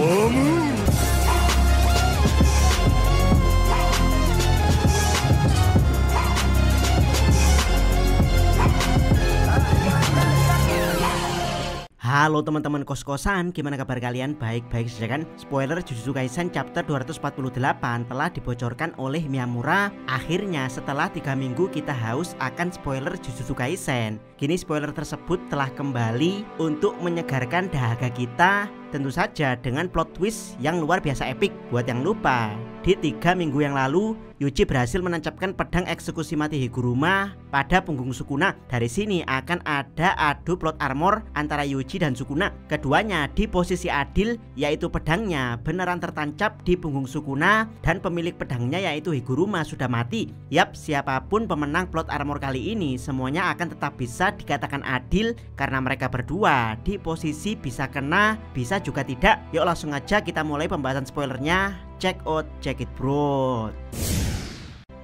Halo teman-teman kos-kosan, gimana kabar kalian? Baik-baik saja kan? Spoiler Jujutsu Kaisen chapter 248 telah dibocorkan oleh Miyamura. Akhirnya setelah 3 minggu kita haus akan spoiler Jujutsu Kaisen. Kini spoiler tersebut telah kembali untuk menyegarkan dahaga kita. Tentu saja dengan plot twist yang luar biasa epik. Buat yang lupa, di 3 minggu yang lalu Yuji berhasil menancapkan pedang eksekusi mati Higuruma pada punggung Sukuna. Dari sini akan ada adu plot armor antara Yuji dan Sukuna. Keduanya di posisi adil, yaitu pedangnya beneran tertancap di punggung Sukuna dan pemilik pedangnya yaitu Higuruma sudah mati. Yap, siapapun pemenang plot armor kali ini semuanya akan tetap bisa dikatakan adil karena mereka berdua di posisi bisa kena, bisa juga tidak. Yuk langsung aja kita mulai pembahasan spoilernya. Check it bro.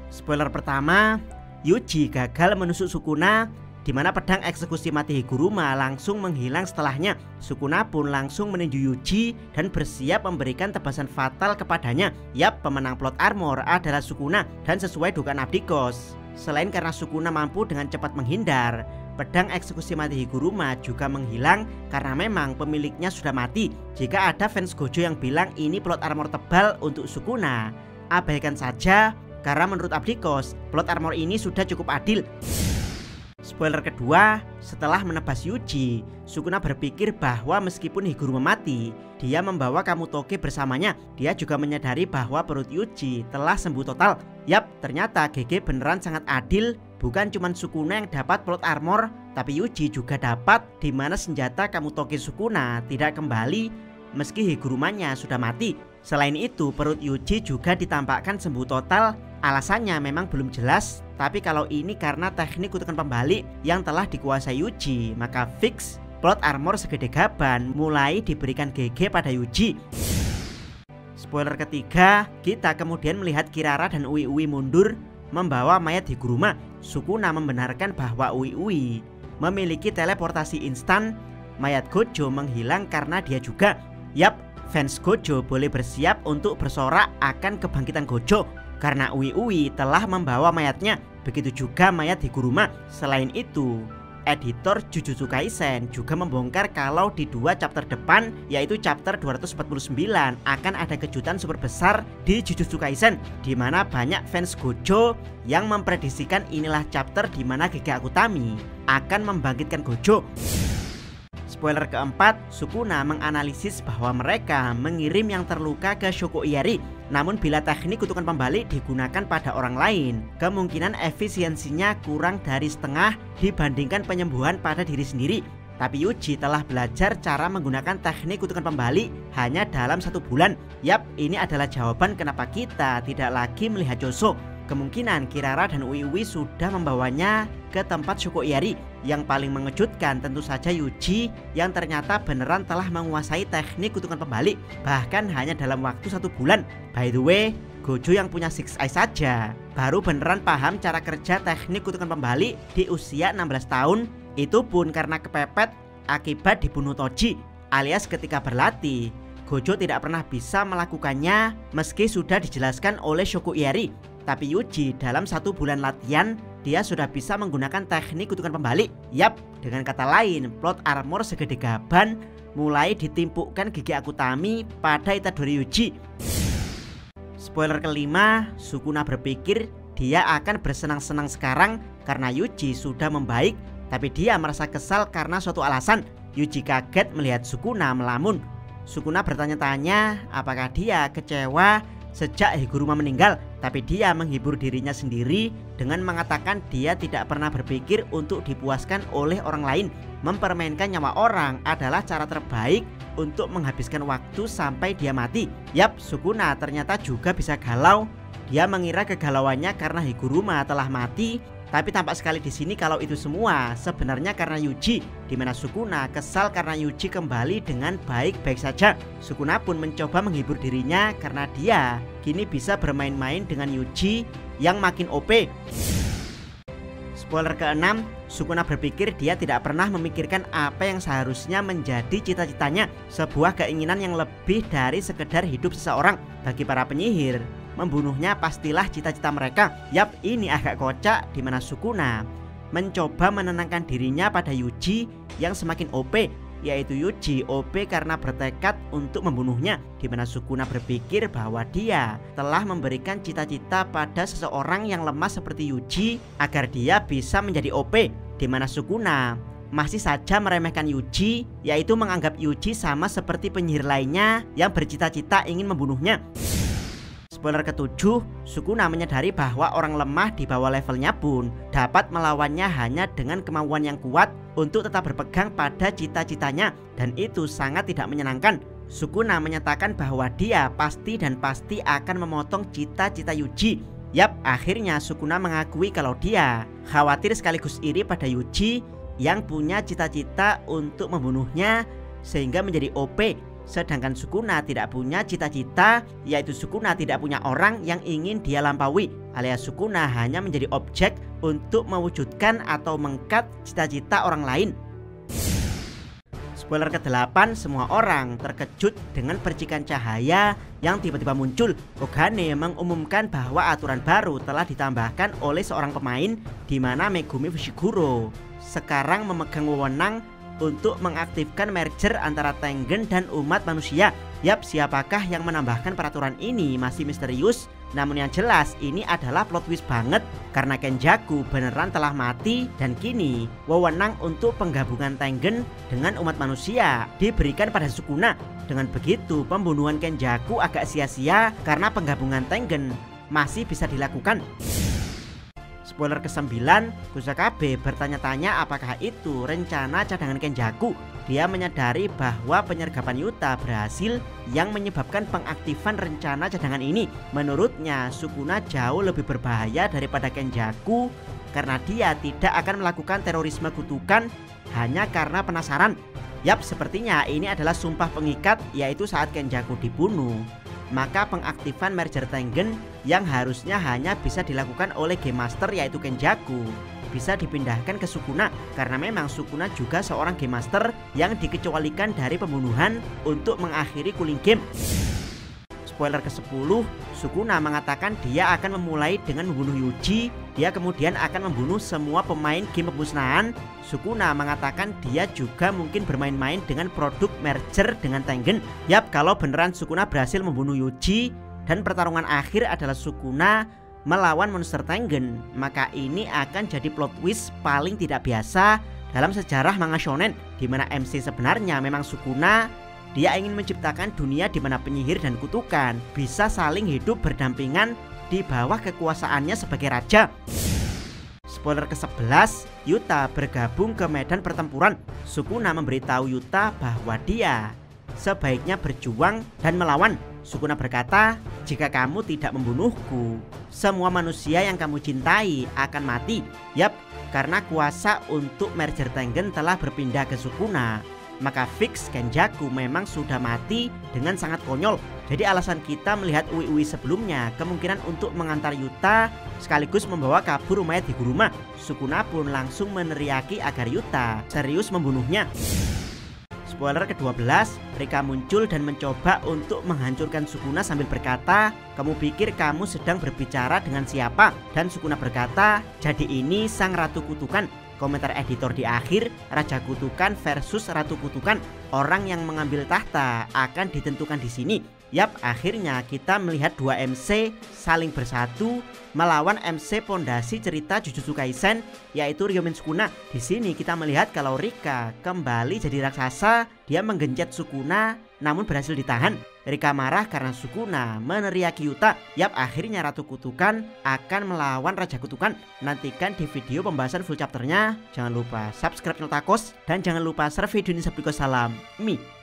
Spoiler pertama, Yuji gagal menusuk Sukuna, di mana pedang eksekusi mati Higuruma langsung menghilang setelahnya. Sukuna pun langsung meninju Yuji dan bersiap memberikan tebasan fatal kepadanya. Yap, pemenang plot armor adalah Sukuna dan sesuai dugaan Abdikos. Selain karena Sukuna mampu dengan cepat menghindar, pedang eksekusi mati Higuruma juga menghilang karena memang pemiliknya sudah mati. Jika ada fans Gojo yang bilang ini plot armor tebal untuk Sukuna, abaikan saja. Karena menurut Abdikos, plot armor ini sudah cukup adil. Spoiler kedua, setelah menebas Yuji, Sukuna berpikir bahwa meskipun Higuruma mati, dia membawa Kamutoge bersamanya. Dia juga menyadari bahwa perut Yuji telah sembuh total. Yap, ternyata GG beneran sangat adil. Bukan cuma Sukuna yang dapat plot armor, tapi Yuji juga dapat, di mana senjata Kamutoge Sukuna tidak kembali meski Higurumanya sudah mati. Selain itu, perut Yuji juga ditampakkan sembuh total. Alasannya memang belum jelas, tapi kalau ini karena teknik kutukan pembalik yang telah dikuasai Yuji, maka fix plot armor segede gaban mulai diberikan GG pada Yuji. Spoiler ketiga, kita kemudian melihat Kirara dan Uwi mundur membawa mayat Higuruma. Sukuna membenarkan bahwa Uwi memiliki teleportasi instan. Mayat Gojo menghilang karena dia juga. Yap, fans Gojo boleh bersiap untuk bersorak akan kebangkitan Gojo karena Uwi telah membawa mayatnya. Begitu juga mayat Higuruma. Selain itu, editor Jujutsu Kaisen juga membongkar kalau di 2 chapter depan, yaitu chapter 249, akan ada kejutan super besar di Jujutsu Kaisen, di mana banyak fans Gojo yang memprediksikan inilah chapter di mana Gege Akutami akan membangkitkan Gojo. Spoiler keempat, Sukuna menganalisis bahwa mereka mengirim yang terluka ke Shoko Iari. Namun bila teknik kutukan pembalik digunakan pada orang lain, kemungkinan efisiensinya kurang dari setengah dibandingkan penyembuhan pada diri sendiri. Tapi Yuji telah belajar cara menggunakan teknik kutukan pembalik hanya dalam 1 bulan. Yap, ini adalah jawaban kenapa kita tidak lagi melihat Joso. Kemungkinan Kirara dan Uwi sudah membawanya ke tempat Shoko Iari. Yang paling mengejutkan tentu saja Yuji yang ternyata beneran telah menguasai teknik kutukan pembalik, bahkan hanya dalam waktu 1 bulan. By the way, Gojo yang punya Six Eyes saja baru beneran paham cara kerja teknik kutukan pembalik di usia 16 tahun. Itu pun karena kepepet akibat dibunuh Toji, alias ketika berlatih Gojo tidak pernah bisa melakukannya meski sudah dijelaskan oleh Shoko Iari. Tapi Yuji dalam 1 bulan latihan, dia sudah bisa menggunakan teknik kutukan pembalik. Yap, dengan kata lain, plot armor segede gaban mulai ditimpukkan Gege Akutami pada Itadori Yuji. Spoiler kelima, Sukuna berpikir dia akan bersenang-senang sekarang karena Yuji sudah membaik. Tapi dia merasa kesal karena suatu alasan. Yuji kaget melihat Sukuna melamun. Sukuna bertanya-tanya apakah dia kecewa sejak Higuruma meninggal. Tapi dia menghibur dirinya sendiri dengan mengatakan dia tidak pernah berpikir untuk dipuaskan oleh orang lain. Mempermainkan nyawa orang adalah cara terbaik untuk menghabiskan waktu sampai dia mati. Yap, Sukuna ternyata juga bisa galau. Dia mengira kegalauannya karena Higuruma telah mati, tapi tampak sekali di sini kalau itu semua sebenarnya karena Yuji, di mana Sukuna kesal karena Yuji kembali dengan baik-baik saja. Sukuna pun mencoba menghibur dirinya karena dia kini bisa bermain-main dengan Yuji yang makin OP. Spoiler ke-6, Sukuna berpikir dia tidak pernah memikirkan apa yang seharusnya menjadi cita-citanya, sebuah keinginan yang lebih dari sekedar hidup seseorang. Bagi para penyihir, membunuhnya pastilah cita-cita mereka. Yap, ini agak kocak di mana Sukuna mencoba menenangkan dirinya pada Yuji yang semakin OP, yaitu Yuji OP karena bertekad untuk membunuhnya, di mana Sukuna berpikir bahwa dia telah memberikan cita-cita pada seseorang yang lemah seperti Yuji agar dia bisa menjadi OP, di mana Sukuna masih saja meremehkan Yuji, yaitu menganggap Yuji sama seperti penyihir lainnya yang bercita-cita ingin membunuhnya. Spoiler ke-7, Sukuna menyadari bahwa orang lemah di bawah levelnya pun dapat melawannya hanya dengan kemauan yang kuat untuk tetap berpegang pada cita-citanya, dan itu sangat tidak menyenangkan. Sukuna menyatakan bahwa dia pasti akan memotong cita-cita Yuji. Yap, akhirnya Sukuna mengakui kalau dia khawatir sekaligus iri pada Yuji yang punya cita-cita untuk membunuhnya sehingga menjadi OP. Sedangkan Sukuna tidak punya cita-cita, yaitu Sukuna tidak punya orang yang ingin dia lampaui, alias Sukuna hanya menjadi objek untuk mewujudkan atau mengkat cita-cita orang lain. Spoiler ke-8, semua orang terkejut dengan percikan cahaya yang tiba-tiba muncul. Kogane mengumumkan bahwa aturan baru telah ditambahkan oleh seorang pemain, di mana Megumi Fushiguro sekarang memegang wewenang untuk mengaktifkan merger antara Tengen dan umat manusia. Yap, siapakah yang menambahkan peraturan ini masih misterius. Namun yang jelas ini adalah plot twist banget, karena Kenjaku beneran telah mati dan kini wewenang untuk penggabungan Tengen dengan umat manusia diberikan pada Sukuna. Dengan begitu pembunuhan Kenjaku agak sia-sia karena penggabungan Tengen masih bisa dilakukan. Spoiler ke-9, Kusakabe bertanya-tanya apakah itu rencana cadangan Kenjaku. Dia menyadari bahwa penyergapan Yuta berhasil yang menyebabkan pengaktifan rencana cadangan ini. Menurutnya Sukuna jauh lebih berbahaya daripada Kenjaku karena dia tidak akan melakukan terorisme kutukan hanya karena penasaran. Yap, sepertinya ini adalah sumpah pengikat, yaitu saat Kenjaku dibunuh, maka pengaktifan merger Tengen yang harusnya hanya bisa dilakukan oleh Game Master yaitu Kenjaku bisa dipindahkan ke Sukuna, karena memang Sukuna juga seorang Game Master yang dikecualikan dari pembunuhan untuk mengakhiri cooling game. Spoiler ke-10, Sukuna mengatakan dia akan memulai dengan membunuh Yuji. Dia kemudian akan membunuh semua pemain game pemusnahan. Sukuna mengatakan dia juga mungkin bermain-main dengan produk merger dengan Tengen. Yap, kalau beneran Sukuna berhasil membunuh Yuji dan pertarungan akhir adalah Sukuna melawan monster Tengen, maka ini akan jadi plot twist paling tidak biasa dalam sejarah manga shonen, di mana MC sebenarnya memang Sukuna. Dia ingin menciptakan dunia di mana penyihir dan kutukan bisa saling hidup berdampingan di bawah kekuasaannya sebagai raja. Spoiler ke-11, Yuta bergabung ke medan pertempuran. Sukuna memberitahu Yuta bahwa dia sebaiknya berjuang dan melawan. Sukuna berkata, jika kamu tidak membunuhku, semua manusia yang kamu cintai akan mati. Yap, karena kuasa untuk merger Tengen telah berpindah ke Sukuna, maka fix Kenjaku memang sudah mati dengan sangat konyol. Jadi alasan kita melihat Ui sebelumnya kemungkinan untuk mengantar Yuta sekaligus membawa kabur mayat di Guruma. Sukuna pun langsung meneriaki agar Yuta serius membunuhnya. Spoiler ke-12, Rika muncul dan mencoba untuk menghancurkan Sukuna sambil berkata, kamu pikir kamu sedang berbicara dengan siapa? Dan Sukuna berkata, jadi ini sang Ratu Kutukan. Komentar editor di akhir, Raja Kutukan versus Ratu Kutukan. Orang yang mengambil tahta akan ditentukan di sini. Yap, akhirnya kita melihat dua MC saling bersatu melawan MC pondasi cerita Jujutsu Kaisen, yaitu Ryomen Sukuna. Di sini kita melihat kalau Rika kembali jadi raksasa. Dia menggencet Sukuna namun berhasil ditahan. Rika marah karena Sukuna meneriaki Yuta. Yap, akhirnya Ratu Kutukan akan melawan Raja Kutukan. Nantikan di video pembahasan full chapternya. Jangan lupa subscribe channel Takos dan jangan lupa share video ini. Salam Mi.